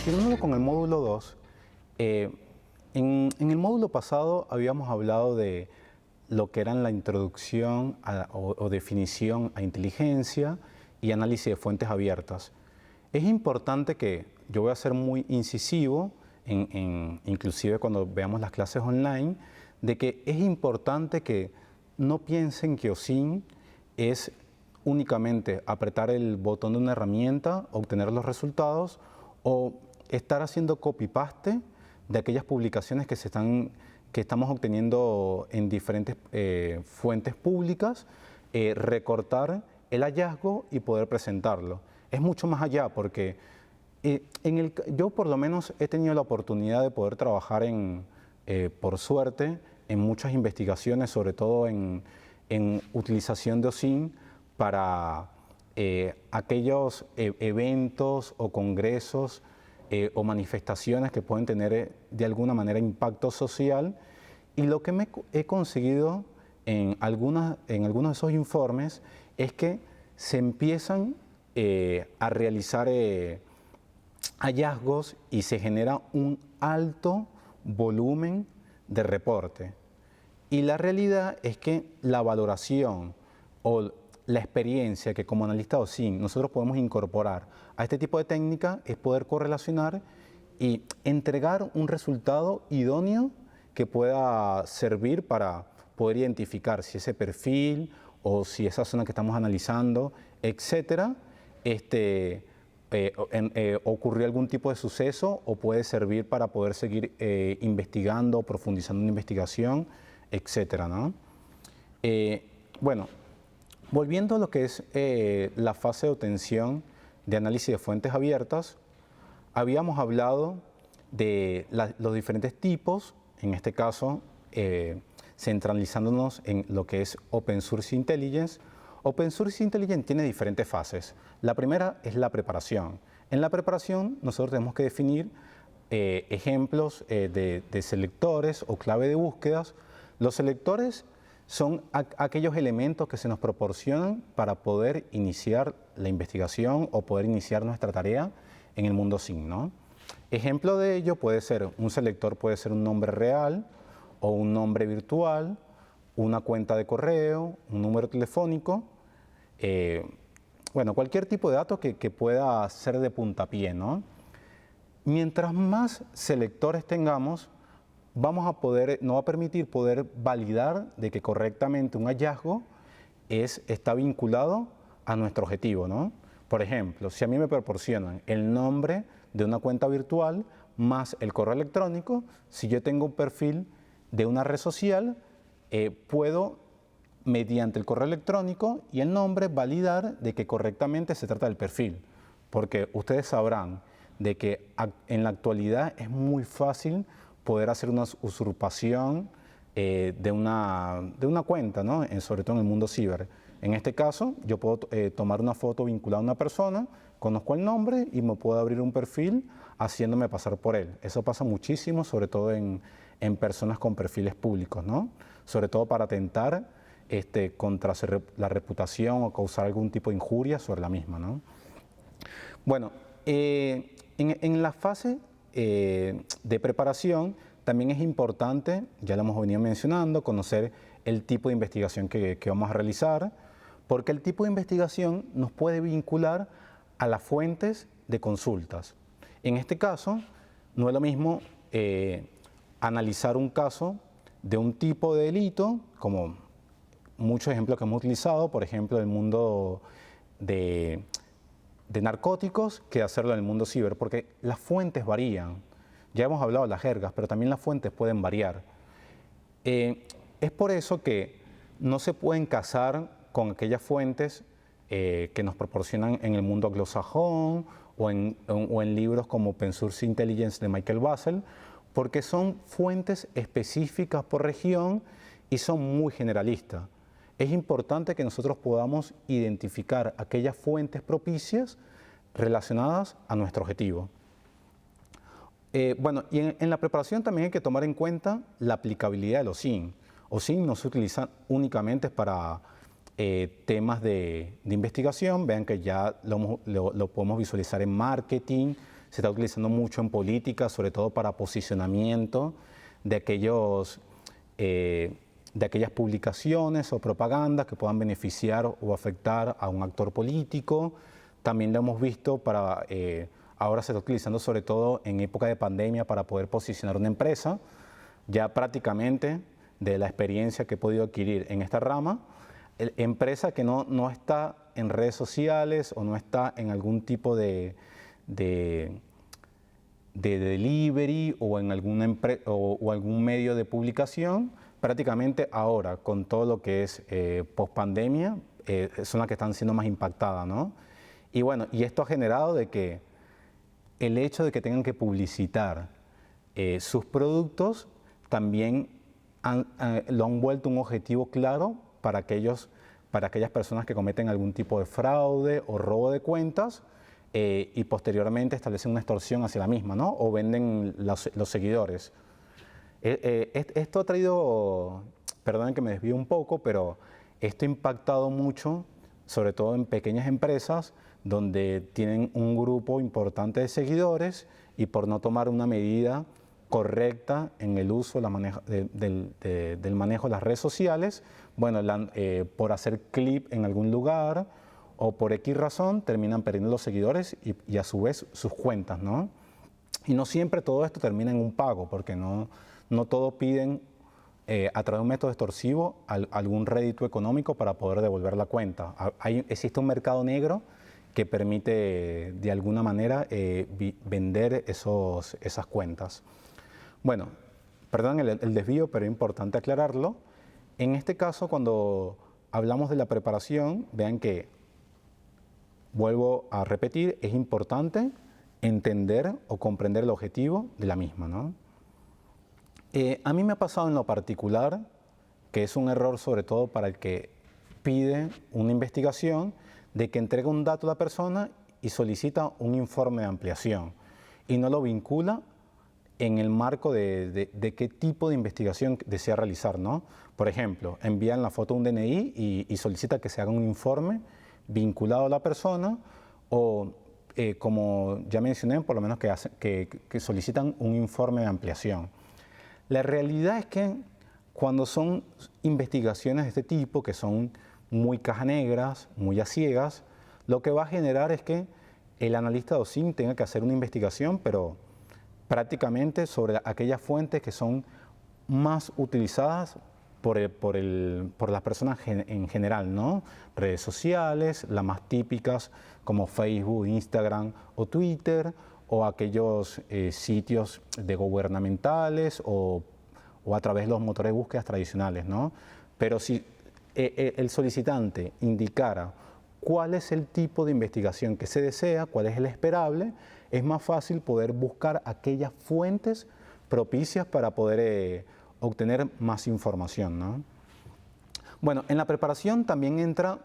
Continuando con el módulo 2, en el módulo pasado habíamos hablado de lo que eran la introducción o definición a inteligencia y análisis de fuentes abiertas. Es importante que, yo voy a ser muy incisivo, inclusive cuando veamos las clases online, de que es importante que no piensen que OSINT es únicamente apretar el botón de una herramienta, obtener los resultados o estar haciendo copy-paste de aquellas publicaciones que estamos obteniendo en diferentes fuentes públicas, recortar el hallazgo y poder presentarlo. Es mucho más allá porque yo por lo menos he tenido la oportunidad de poder trabajar por suerte, en muchas investigaciones, sobre todo en utilización de OSINT para aquellos eventos o congresos o manifestaciones que pueden tener de alguna manera impacto social. Y lo que he conseguido en algunos de esos informes es que se empiezan a realizar hallazgos y se genera un alto volumen de reporte. Y la realidad es que la valoración o la experiencia que como analista OSINT nosotros podemos incorporar a este tipo de técnica es poder correlacionar y entregar un resultado idóneo que pueda servir para poder identificar si ese perfil o si esa zona que estamos analizando, etcétera, ocurrió algún tipo de suceso o puede servir para poder seguir investigando, profundizando una investigación, etcétera, ¿no? Bueno, volviendo a lo que es la fase de obtención de análisis de fuentes abiertas, habíamos hablado de los diferentes tipos, en este caso centralizándonos en lo que es Open Source Intelligence. Open Source Intelligence tiene diferentes fases. La primera es la preparación. En la preparación nosotros tenemos que definir ejemplos de selectores o clave de búsquedas. Los selectores son aquellos elementos que se nos proporcionan para poder iniciar la investigación o poder iniciar nuestra tarea en el mundo OSINT, ¿no? Ejemplo de ello puede ser, un selector puede ser un nombre real o un nombre virtual, una cuenta de correo, un número telefónico, bueno, cualquier tipo de dato que pueda ser de puntapié, ¿no? Mientras más selectores tengamos, nos va a permitir poder validar de que correctamente un hallazgo está vinculado a nuestro objetivo, ¿no? Por ejemplo, si a mí me proporcionan el nombre de una cuenta virtual más el correo electrónico, si yo tengo un perfil de una red social, puedo, mediante el correo electrónico y el nombre, validar de que correctamente se trata del perfil. Porque ustedes sabrán de que en la actualidad es muy fácil poder hacer una usurpación de una cuenta, ¿no? Sobre todo en el mundo ciber. En este caso, yo puedo tomar una foto vinculada a una persona, conozco el nombre y me puedo abrir un perfil haciéndome pasar por él. Eso pasa muchísimo, sobre todo en personas con perfiles públicos, ¿no? Sobre todo para atentar contra la reputación o causar algún tipo de injuria sobre la misma, ¿no? Bueno, en la fase de preparación también es importante, ya lo hemos venido mencionando, conocer el tipo de investigación que vamos a realizar, porque el tipo de investigación nos puede vincular a las fuentes de consultas. En este caso, no es lo mismo analizar un caso de un tipo de delito, como muchos ejemplos que hemos utilizado, por ejemplo, el mundo de narcóticos, que hacerlo en el mundo ciber, porque las fuentes varían. Ya hemos hablado de las jergas, pero también las fuentes pueden variar. Es por eso que no se pueden casar con aquellas fuentes que nos proporcionan en el mundo anglosajón o en libros como Open Source Intelligence de Michael Bassel, porque son fuentes específicas por región y son muy generalistas. Es importante que nosotros podamos identificar aquellas fuentes propicias relacionadas a nuestro objetivo. Bueno, y en la preparación también hay que tomar en cuenta la aplicabilidad del OSINT. OSINT no se utiliza únicamente para temas de investigación. Vean que ya lo podemos visualizar en marketing, se está utilizando mucho en política, sobre todo para posicionamiento de de aquellas publicaciones o propagandas que puedan beneficiar o afectar a un actor político. También lo hemos visto ahora se está utilizando sobre todo en época de pandemia para poder posicionar una empresa. Ya prácticamente de la experiencia que he podido adquirir en esta rama, empresa que no está en redes sociales o no está en algún tipo de delivery o en o algún medio de publicación, prácticamente ahora con todo lo que es post-pandemia, son las que están siendo más impactadas, ¿no? Y bueno, y esto ha generado de que el hecho de que tengan que publicitar sus productos también lo han vuelto un objetivo claro para aquellas personas que cometen algún tipo de fraude o robo de cuentas y posteriormente establecen una extorsión hacia la misma, ¿no? O venden los seguidores. Esto ha traído, perdonen que me desvío un poco, pero esto ha impactado mucho, sobre todo en pequeñas empresas donde tienen un grupo importante de seguidores y por no tomar una medida correcta en el uso del manejo de las redes sociales, bueno, por hacer clip en algún lugar o por X razón terminan perdiendo los seguidores y a su vez sus cuentas, ¿no? Y no siempre todo esto termina en un pago, porque no todos piden a través de un método extorsivo algún rédito económico para poder devolver la cuenta. Existe un mercado negro que permite de alguna manera vender esas cuentas. Bueno, perdón el desvío, pero es importante aclararlo. En este caso, cuando hablamos de la preparación, vean que, vuelvo a repetir, es importante entender o comprender el objetivo de la misma, ¿no? A mí me ha pasado en lo particular, que es un error sobre todo para el que pide una investigación, de que entrega un dato a la persona y solicita un informe de ampliación y no lo vincula en el marco de qué tipo de investigación desea realizar, ¿no? Por ejemplo, envían la foto de un DNI y solicita que se haga un informe vinculado a la persona o, como ya mencioné, por lo menos que solicitan un informe de ampliación. La realidad es que cuando son investigaciones de este tipo, que son muy caja negras, muy a ciegas, lo que va a generar es que el analista de OSINT tenga que hacer una investigación, pero prácticamente sobre aquellas fuentes que son más utilizadas por las personas en general, ¿no? Redes sociales, las más típicas como Facebook, Instagram o Twitter, o aquellos sitios de gubernamentales o a través de los motores de búsqueda tradicionales, ¿no? Pero si el solicitante indicara cuál es el tipo de investigación que se desea, cuál es el esperable, es más fácil poder buscar aquellas fuentes propicias para poder obtener más información, ¿no? Bueno, en la preparación también entra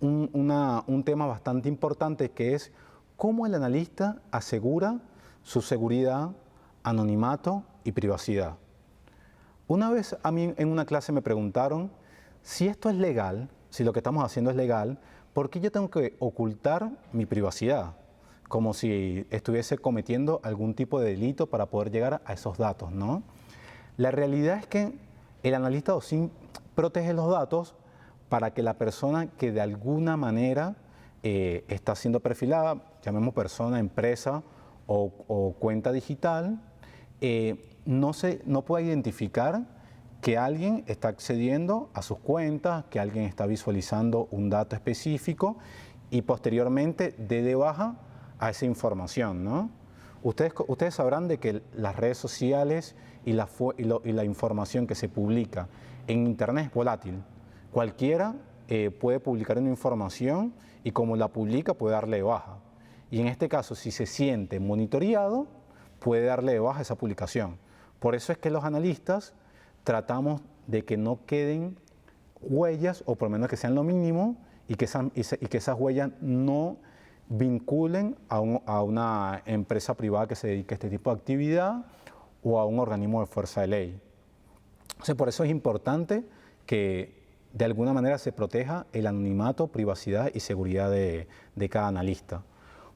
un tema bastante importante, que es cómo el analista asegura su seguridad, anonimato y privacidad. Una vez a mí en una clase me preguntaron si esto es legal, si lo que estamos haciendo es legal, ¿por qué yo tengo que ocultar mi privacidad? Como si estuviese cometiendo algún tipo de delito para poder llegar a esos datos, ¿no? La realidad es que el analista OSINT protege los datos para que la persona que de alguna manera está siendo perfilada, llamemos persona, empresa o cuenta digital, no pueda identificar que alguien está accediendo a sus cuentas, que alguien está visualizando un dato específico y posteriormente dé de baja a esa información, ¿no? Ustedes sabrán de que las redes sociales y la información que se publica en Internet es volátil. Cualquiera puede publicar una información y como la publica puede darle de baja. Y en este caso, si se siente monitoreado, puede darle de baja esa publicación. Por eso es que los analistas tratamos de que no queden huellas, o por lo menos que sean lo mínimo, y que esas huellas no vinculen a una empresa privada que se dedique a este tipo de actividad o a un organismo de fuerza de ley. Entonces, por eso es importante que de alguna manera se proteja el anonimato, privacidad y seguridad de cada analista.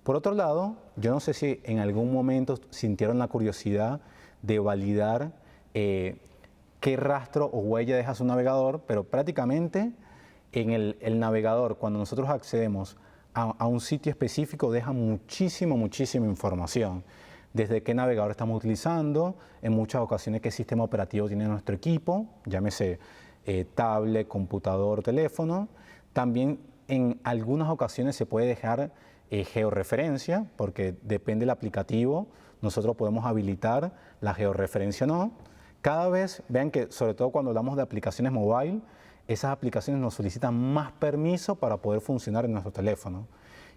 Por otro lado, yo no sé si en algún momento sintieron la curiosidad de validar qué rastro o huella deja su navegador, pero prácticamente en el navegador, cuando nosotros accedemos a un sitio específico, deja muchísima información. Desde qué navegador estamos utilizando, en muchas ocasiones qué sistema operativo tiene nuestro equipo, llámese tablet, computador, teléfono. También en algunas ocasiones se puede dejar georreferencia, porque depende del aplicativo, nosotros podemos habilitar la georreferencia o no. Cada vez, vean que sobre todo cuando hablamos de aplicaciones mobile, esas aplicaciones nos solicitan más permiso para poder funcionar en nuestro teléfono.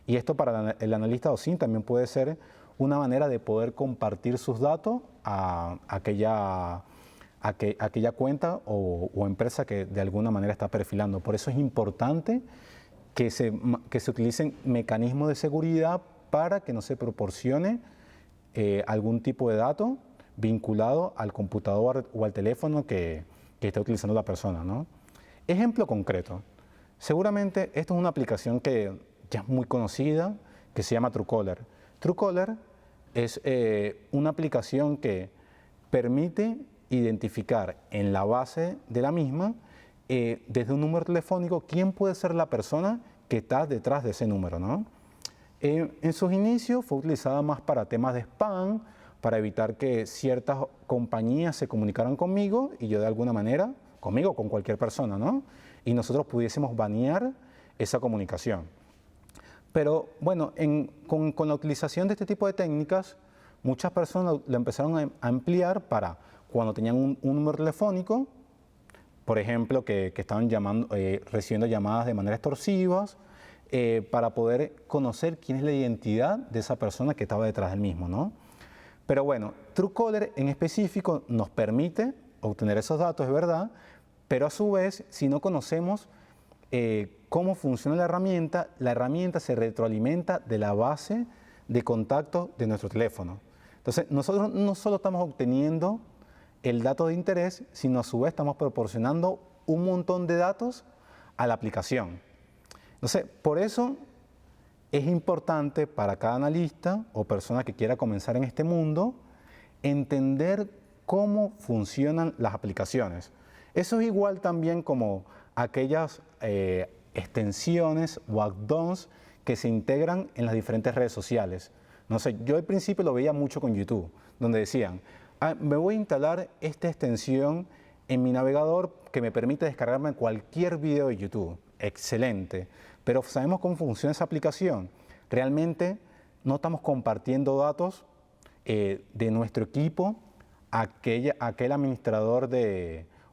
Y esto para el analista OSINT también puede ser una manera de poder compartir sus datos a aquella cuenta o empresa que de alguna manera está perfilando. Por eso es importante que se utilicen mecanismos de seguridad para que no se proporcione algún tipo de dato vinculado al computador o al teléfono que está utilizando la persona, ¿no? Ejemplo concreto. Seguramente esto es una aplicación que ya es muy conocida, que se llama Truecaller. Truecaller es una aplicación que permite identificar en la base de la misma, desde un número telefónico, quién puede ser la persona que está detrás de ese número, ¿no? En sus inicios fue utilizada más para temas de spam, para evitar que ciertas compañías se comunicaran conmigo y yo de alguna manera, conmigo o con cualquier persona, ¿no? Y nosotros pudiésemos banear esa comunicación. Pero bueno, con la utilización de este tipo de técnicas, muchas personas lo empezaron a ampliar para cuando tenían un número telefónico, por ejemplo, que estaban recibiendo llamadas de manera extorsivas, para poder conocer quién es la identidad de esa persona que estaba detrás del mismo, ¿no? Pero bueno, Truecaller en específico nos permite obtener esos datos, es verdad, pero a su vez, si no conocemos cómo funciona la herramienta se retroalimenta de la base de contacto de nuestro teléfono. Entonces, nosotros no solo estamos obteniendo el dato de interés, sino a su vez estamos proporcionando un montón de datos a la aplicación. Entonces, por eso es importante para cada analista o persona que quiera comenzar en este mundo entender cómo funcionan las aplicaciones. Eso es igual también como aquellas extensiones o add-ons que se integran en las diferentes redes sociales. No sé, yo al principio lo veía mucho con YouTube, donde decían, me voy a instalar esta extensión en mi navegador que me permite descargarme cualquier video de YouTube. Excelente. Pero ¿sabemos cómo funciona esa aplicación? Realmente no estamos compartiendo datos de nuestro equipo a aquel administrador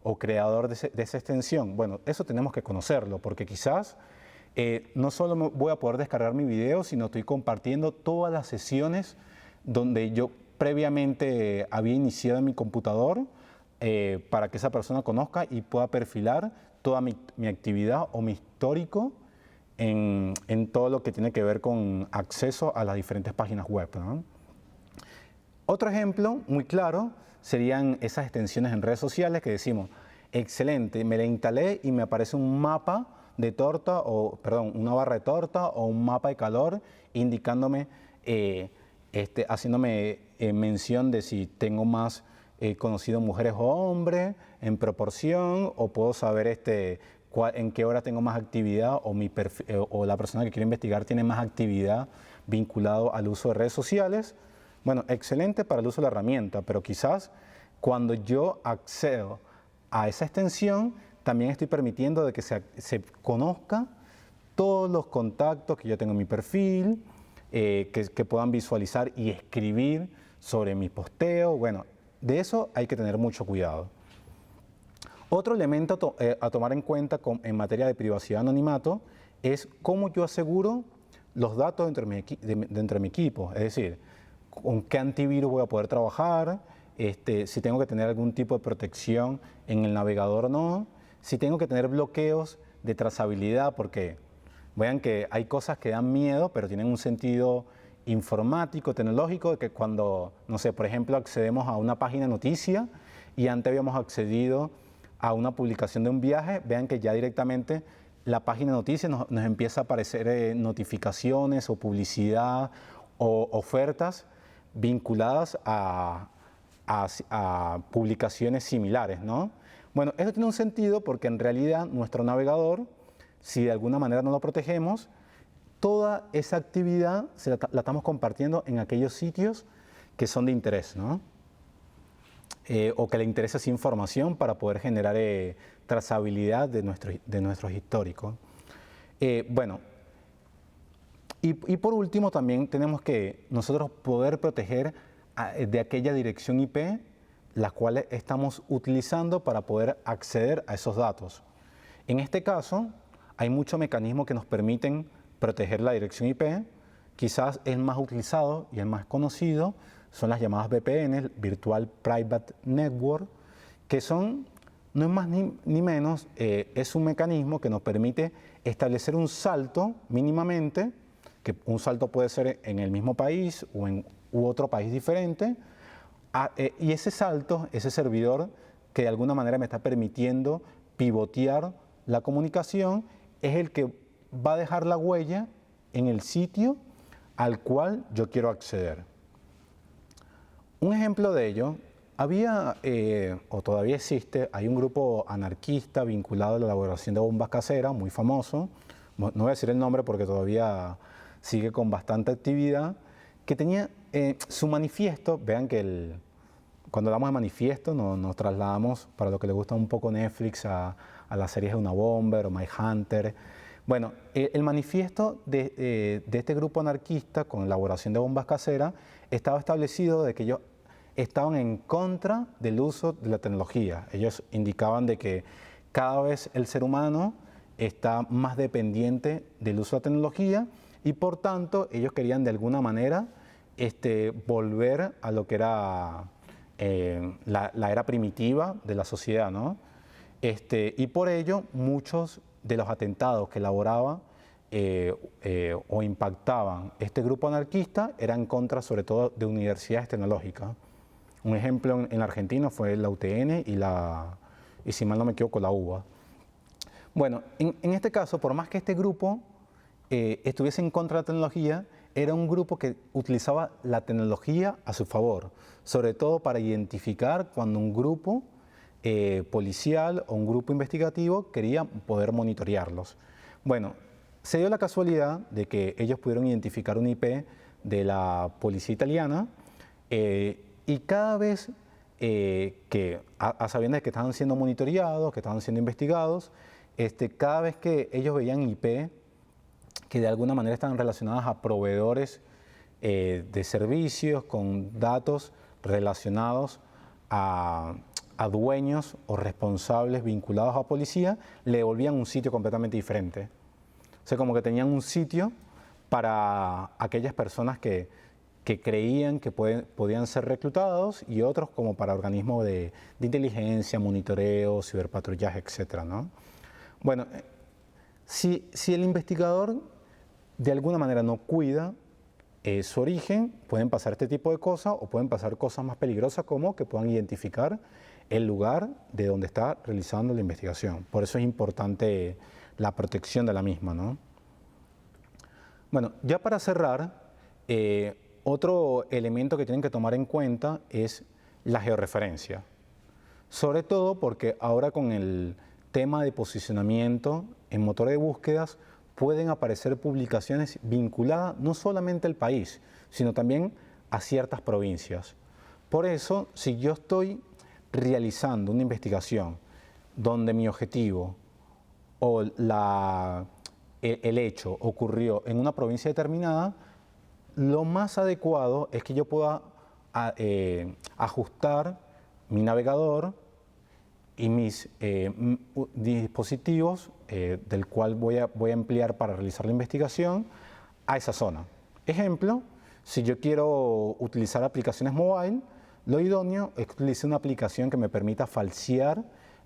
o creador de esa extensión. Bueno, eso tenemos que conocerlo, porque quizás no solo voy a poder descargar mi video, sino estoy compartiendo todas las sesiones donde yo previamente había iniciado en mi computador para que esa persona conozca y pueda perfilar toda mi actividad o mi histórico en todo lo que tiene que ver con acceso a las diferentes páginas web, ¿no? Otro ejemplo muy claro serían esas extensiones en redes sociales que decimos, excelente, me la instalé y me aparece un mapa de torta, una barra de torta o un mapa de calor indicándome, haciéndome mención de si tengo más conocido mujeres o hombres en proporción, o puedo saber en qué hora tengo más actividad o la persona que quiero investigar tiene más actividad vinculado al uso de redes sociales. Bueno, excelente para el uso de la herramienta, pero quizás cuando yo accedo a esa extensión, también estoy permitiendo de que se conozca todos los contactos que yo tengo en mi perfil, que puedan visualizar y escribir sobre mi posteo. Bueno, de eso hay que tener mucho cuidado. Otro elemento a tomar en cuenta en materia de privacidad y anonimato es cómo yo aseguro los datos dentro de mi equipo. Es decir, con qué antivirus voy a poder trabajar, si tengo que tener algún tipo de protección en el navegador o no, si tengo que tener bloqueos de trazabilidad, porque vean que hay cosas que dan miedo, pero tienen un sentido informático, tecnológico, de que cuando, no sé, por ejemplo, accedemos a una página de noticia y antes habíamos accedido a una publicación de un viaje, vean que ya directamente la página de noticias nos empieza a aparecer notificaciones o publicidad o ofertas vinculadas a publicaciones similares, ¿no? Bueno, esto tiene un sentido porque en realidad nuestro navegador, si de alguna manera no lo protegemos, toda esa actividad la estamos compartiendo en aquellos sitios que son de interés, ¿no? O que le interesa esa información para poder generar trazabilidad de nuestros históricos. Bueno, y por último también tenemos que nosotros poder proteger de aquella dirección IP las cuales estamos utilizando para poder acceder a esos datos. En este caso, hay muchos mecanismos que nos permiten proteger la dirección IP. Quizás el más utilizado y el más conocido son las llamadas VPN, Virtual Private Network, que son, no es más ni menos, es un mecanismo que nos permite establecer un salto mínimamente, que un salto puede ser en el mismo país o en otro país diferente, y ese salto, ese servidor que de alguna manera me está permitiendo pivotear la comunicación, es el que va a dejar la huella en el sitio al cual yo quiero acceder. Un ejemplo de ello, había o todavía existe, hay un grupo anarquista vinculado a la elaboración de bombas caseras, muy famoso, no voy a decir el nombre porque todavía sigue con bastante actividad, que tenía su manifiesto. Vean que cuando hablamos de manifiesto nos trasladamos, para lo que le gusta un poco Netflix, a las series de Una Bomber o Mindhunter. Bueno, el manifiesto de este grupo anarquista con elaboración de bombas caseras estaba establecido de que ellos estaban en contra del uso de la tecnología. Ellos indicaban de que cada vez el ser humano está más dependiente del uso de la tecnología y por tanto ellos querían de alguna manera volver a lo que era la era primitiva de la sociedad, ¿no? Y por ello muchos de los atentados que elaboraba o impactaban este grupo anarquista eran en contra sobre todo de universidades tecnológicas. Un ejemplo en Argentina fue la UTN y si mal no me equivoco, la UBA. Bueno, en este caso, por más que este grupo estuviese en contra de la tecnología, era un grupo que utilizaba la tecnología a su favor, sobre todo para identificar cuando un grupo policial o un grupo investigativo quería poder monitorearlos. Bueno, se dio la casualidad de que ellos pudieron identificar un IP de la policía italiana y cada vez que, a sabiendas de que estaban siendo monitoreados, que estaban siendo investigados, cada vez que ellos veían IP que de alguna manera estaban relacionadas a proveedores de servicios con datos relacionados a dueños o responsables vinculados a policía, le devolvían un sitio completamente diferente. O sea, como que tenían un sitio para aquellas personas que creían que podían ser reclutados y otros como para organismos de inteligencia, monitoreo, ciberpatrullaje, etc., ¿no? Bueno, si el investigador de alguna manera no cuida su origen, pueden pasar este tipo de cosas o pueden pasar cosas más peligrosas como que puedan identificar el lugar de donde está realizando la investigación. Por eso es importante la protección de la misma, ¿no? Bueno, ya para cerrar, otro elemento que tienen que tomar en cuenta es la georreferencia. Sobre todo porque ahora con el tema de posicionamiento en motores de búsquedas pueden aparecer publicaciones vinculadas no solamente al país, sino también a ciertas provincias. Por eso, si yo estoy realizando una investigación donde mi objetivo o el hecho ocurrió en una provincia determinada, lo más adecuado es que yo pueda ajustar mi navegador y mis dispositivos del cual voy a emplear para realizar la investigación a esa zona. Ejemplo, si yo quiero utilizar aplicaciones mobile, lo idóneo es utilizar una aplicación que me permita falsear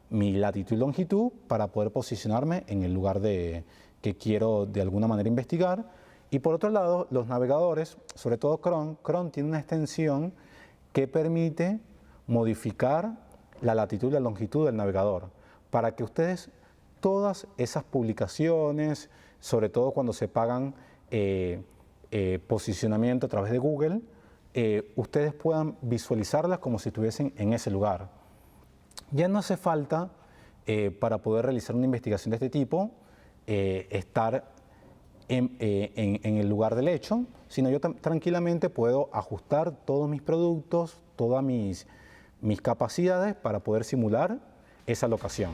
mi latitud y longitud para poder posicionarme en el lugar que quiero de alguna manera investigar. Y por otro lado, los navegadores, sobre todo Chrome tiene una extensión que permite modificar la latitud y la longitud del navegador para que ustedes todas esas publicaciones, sobre todo cuando se pagan posicionamiento a través de Google, ustedes puedan visualizarlas como si estuviesen en ese lugar. Ya no hace falta, para poder realizar una investigación de este tipo, estar en el lugar del hecho, sino yo tranquilamente puedo ajustar todos mis productos, todas mis capacidades para poder simular esa locación.